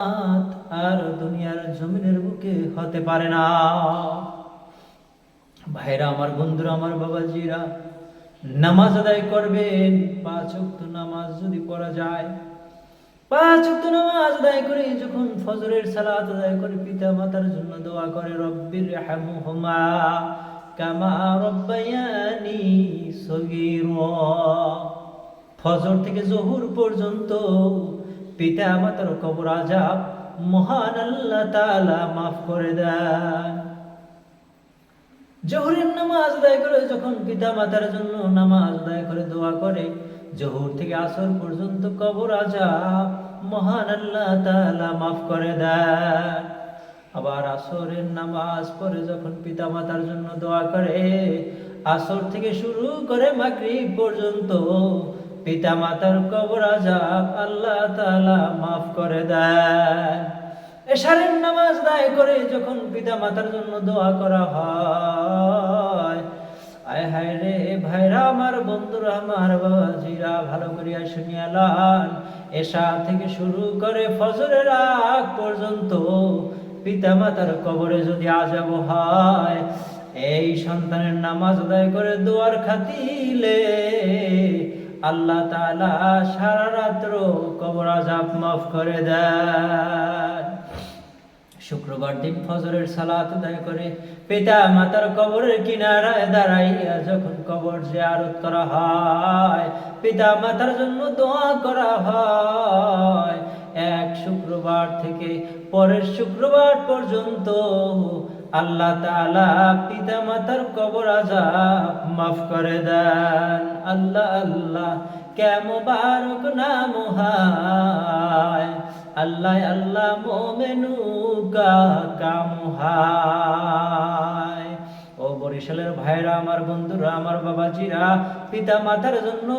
আর দুনিয়ার জমিনের বুকে হতে পারে না। ভাইরা আমার, বন্ধুরা আমার, বাবাজিরা, নামাজ আদায় করবেন। 5 ওয়াক্ত নামাজ যদি পড়া যায়, 5 ওয়াক্ত নামাজ আদায় করে যখন ফজরের সালাত আদায় করে পিতা মাতার জন্য দোয়া করে, রব্বির রহমহুমা কামা রব্বায়ানি সগীরা। ফজর থেকে জোহর পর্যন্ত পিতা মাতার কবর আযাব মহান আল্লাহ তাআলা মাফ করে দেন। জোহরের নামাজ আদায় করে যখন পিতা মাতার জন্য নামাজ আদায় করে দোয়া করে, জোহর থেকে আসর পর্যন্ত কবর আযাব মহান আল্লাহ তাআলা মাফ করে দেন। আবার আসরের নামাজ পড়ে যখন পিতা মাতার জন্য দোয়া করে, আসর থেকে শুরু করে মাগরিব পর্যন্ত পিতা মাতার কবর আযাব আল্লাহ তাআলা মাফ করে দেন। এশারের নামাজ আদায় করে যখন পিতা মাতার জন্য দোয়া করা হয়, আয় হায় রে ভাইরা আমার, বন্ধুরা আমার, বাবাজিরা, ভালো করিয়া শুনিয়া লন। এশা থেকে শুরু করে ফজরের আগ পর্যন্ত পিতা মাতার কবরে যদি আযাব হয়, এই সন্তানের নামাজ আদায় করে দোয়ার খাতিলে আল্লাহ তাআলা সারা রাত্র কবর আযাব মাফ করে দেন। শুক্রবার দিন ফজরের সালাত আদায় করে পিতা মাতার কবরের কিনারায় দাঁড়াইয়া যখন কবর জিয়ারত করা হয়, পিতা মাতার জন্য দোয়া করা হয়, এক শুক্রবার থেকে পরের শুক্রবার পর্যন্ত আল্লাহ তাআলা পিতা মাতার কবর আযাব মাফ করে দেন। আল্লাহ আল্লাহ কে মুবারক নাম হায়, আল্লাহ আল্লাহ মোমেনু কা কাম হায়। ও বরিশালের ভাইরা আমার, বন্ধুরা আমার, বাবাজিরা, পিতা মাতার জন্য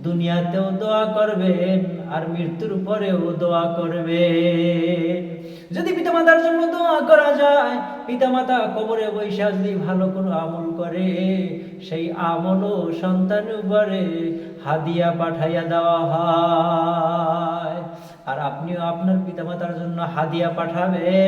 দুনিয়াতেও দোয়া করবেন আর মৃত্যুর পরেও দোয়া করবেন। যদি পিতা মাতার জন্য দোয়া করা যায়, পিতা মাতা কবরে বৈশা যদি ভালো কোনো আমল করে, সেই আমলও সন্তানের উপরে হাদিয়া পাঠাইয়া দেওয়া হয়। আর আপনিও আপনার পিতা মাতার জন্য হাদিয়া পাঠাবেন।